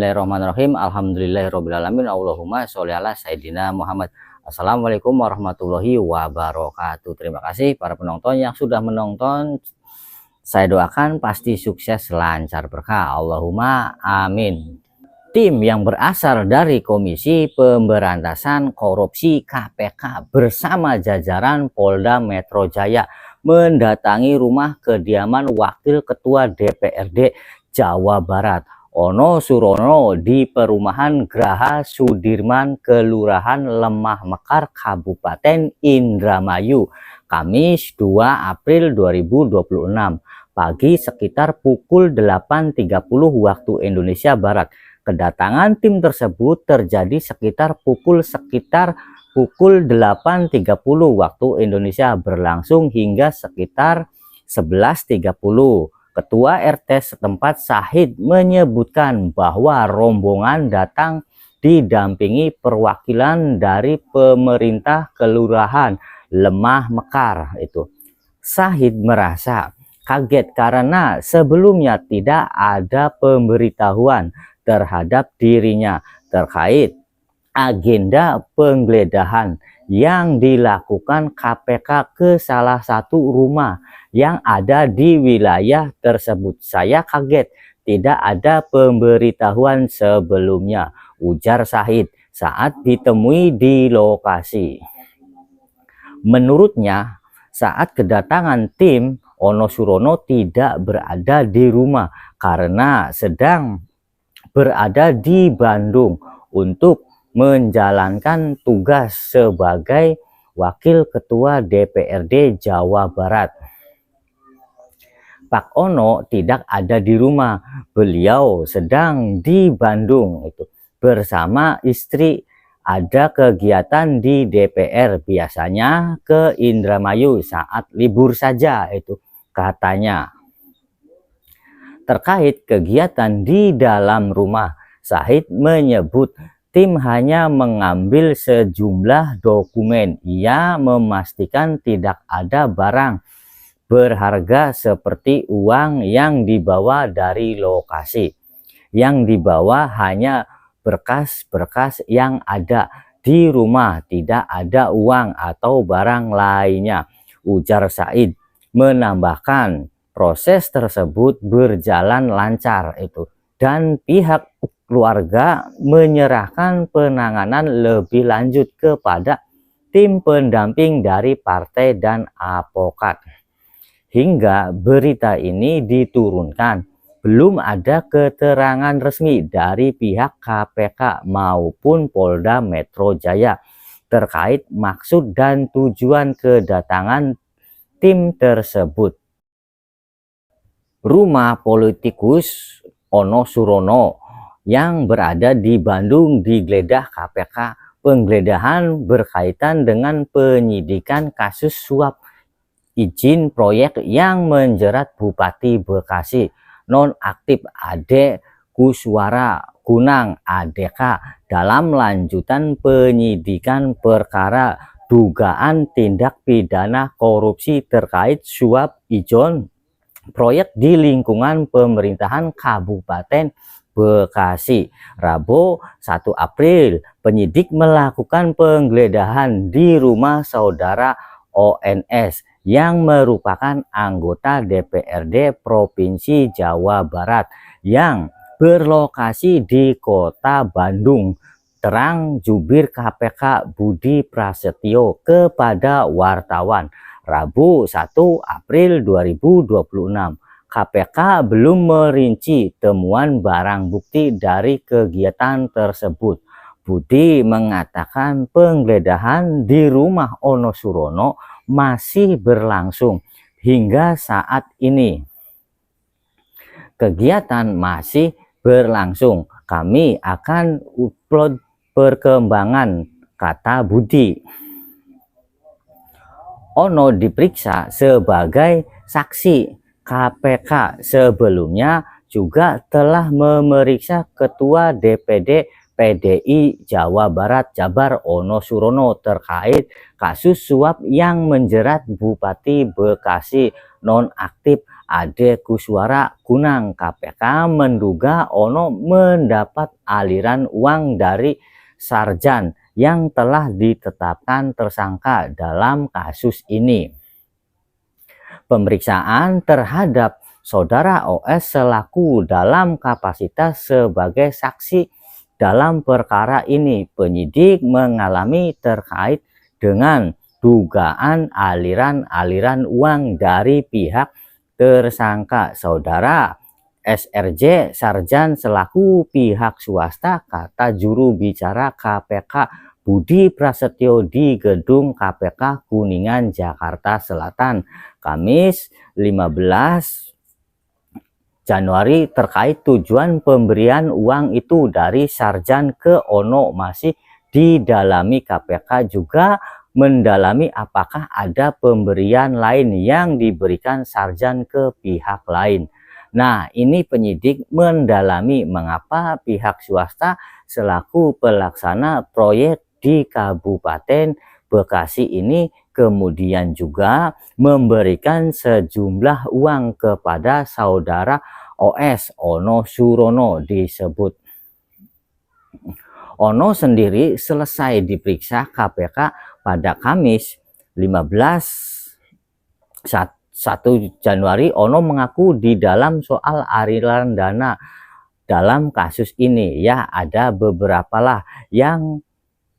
Bismillahirrahmanirrahim. Alhamdulillahirrabbilalamin. Allahumma sholli ala Sayyidina Muhammad. Assalamualaikum warahmatullahi wabarakatuh. Terima kasih para penonton yang sudah menonton. Saya doakan pasti sukses, lancar, berkah. Allahumma amin. Tim yang berasal dari Komisi Pemberantasan Korupsi KPK bersama jajaran Polda Metro Jaya mendatangi rumah kediaman Wakil Ketua DPRD Jawa Barat Ono Surono di perumahan Graha Sudirman, Kelurahan Lemah Mekar, Kabupaten Indramayu, Kamis 2 April 2026, pagi sekitar pukul 8.30 waktu Indonesia Barat. Kedatangan tim tersebut terjadi sekitar pukul 8.30 waktu Indonesia, berlangsung hingga sekitar 11.30. Ketua RT setempat Syahid menyebutkan bahwa rombongan datang didampingi perwakilan dari pemerintah Kelurahan Lemah Mekar. Syahid merasa kaget karena sebelumnya tidak ada pemberitahuan terhadap dirinya terkait agenda penggeledahan yang dilakukan KPK ke salah satu rumah yang ada di wilayah tersebut. Saya kaget, tidak ada pemberitahuan sebelumnya, ujar Syahid saat ditemui di lokasi. Menurutnya, saat kedatangan tim, Ono Surono tidak berada di rumah karena sedang berada di Bandung untuk menjalankan tugas sebagai Wakil Ketua DPRD Jawa Barat. Pak Ono tidak ada di rumah, beliau sedang di Bandung bersama istri, ada kegiatan di DPR, biasanya ke Indramayu saat libur saja, katanya. Terkait kegiatan di dalam rumah, Syahid menyebut tim hanya mengambil sejumlah dokumen. Ia memastikan tidak ada barang berharga seperti uang yang dibawa dari lokasi. Yang dibawa hanya berkas-berkas yang ada di rumah, tidak ada uang atau barang lainnya, ujar Syahid. Menambahkan proses tersebut berjalan lancar dan pihak keluarga menyerahkan penanganan lebih lanjut kepada tim pendamping dari partai dan advokat. Hingga berita ini diturunkan, belum ada keterangan resmi dari pihak KPK maupun Polda Metro Jaya terkait maksud dan tujuan kedatangan tim tersebut. Rumah politikus Ono Surono yang berada di Bandung digeledah KPK. Penggeledahan berkaitan dengan penyidikan kasus suap izin proyek yang menjerat Bupati Bekasi nonaktif Ade Kuswara Kunang ADK dalam lanjutan penyidikan perkara dugaan tindak pidana korupsi terkait suap izin proyek di lingkungan pemerintahan Kabupaten Bekasi. Rabu 1 April, penyidik melakukan penggeledahan di rumah saudara ONS yang merupakan anggota DPRD Provinsi Jawa Barat yang berlokasi di Kota Bandung. Terang jubir KPK Budi Prasetyo kepada wartawan Rabu 1 April 2026. KPK belum merinci temuan barang bukti dari kegiatan tersebut. Budi mengatakan penggeledahan di rumah Ono Surono masih berlangsung hingga saat ini. Kegiatan masih berlangsung. Kami akan upload perkembangan, kata Budi. Ono diperiksa sebagai saksi. KPK sebelumnya juga telah memeriksa Ketua DPD PDI Jawa Barat Jabar Ono Surono terkait kasus suap yang menjerat Bupati Bekasi nonaktif Ade Kuswara Kunang. KPK menduga ono mendapat aliran uang dari Sarjan yang telah ditetapkan tersangka dalam kasus ini. Pemeriksaan terhadap Saudara OS selaku dalam kapasitas sebagai saksi dalam perkara ini, penyidik mengalami terkait dengan dugaan aliran uang dari pihak tersangka Saudara SRJ Sarjan selaku pihak swasta, kata juru bicara KPK Budi Prasetyo di gedung KPK Kuningan, Jakarta Selatan, Kamis 15 Januari terkait tujuan pemberian uang itu dari Sarjan ke Ono masih didalami. KPK juga mendalami apakah ada pemberian lain yang diberikan Sarjan ke pihak lain. Nah, ini penyidik mendalami mengapa pihak swasta selaku pelaksana proyek di Kabupaten Bekasi ini kemudian juga memberikan sejumlah uang kepada Saudara OS Ono Surono disebut. Ono sendiri selesai diperiksa KPK pada Kamis 1 Januari. Ono mengaku di dalam soal aliran dana dalam kasus ini ya ada beberapa lah yang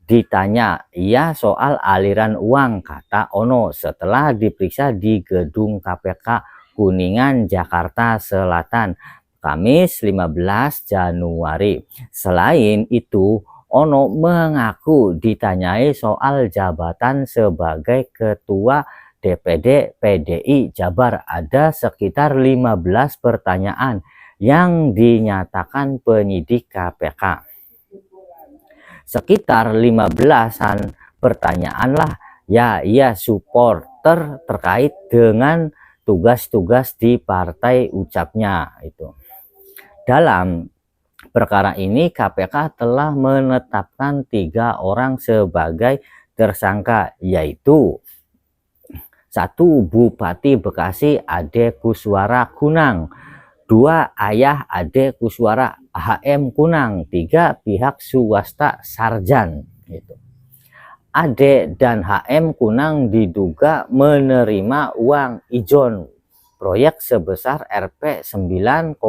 ditanya ya soal aliran uang, kata Ono setelah diperiksa di gedung KPK Kuningan, Jakarta Selatan, Kamis 15 Januari. Selain itu, Ono mengaku ditanyai soal jabatan sebagai Ketua DPD PDI Jabar. Ada sekitar 15 pertanyaan yang dinyatakan penyidik KPK. Sekitar 15-an pertanyaan lah ya ia supporter terkait dengan tugas-tugas di partai, ucapnya itu. Dalam perkara ini KPK telah menetapkan 3 orang sebagai tersangka, yaitu 1. Bupati Bekasi Ade Kuswara Kunang, 2. Ayah Ade Kuswara HM Kunang, 3. Pihak swasta Sarjan. Ade dan HM Kunang diduga menerima uang ijon proyek sebesar Rp 9,5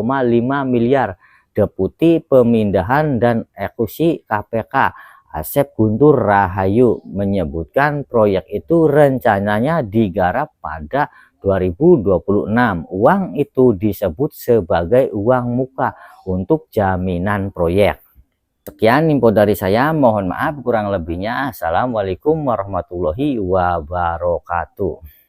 miliar. Deputi Pemindahan dan Eksekusi KPK Asep Guntur Rahayu menyebutkan proyek itu rencananya digarap pada 2026. Uang itu disebut sebagai uang muka untuk jaminan proyek. Sekian info dari saya, mohon maaf kurang lebihnya. Assalamualaikum warahmatullahi wabarakatuh.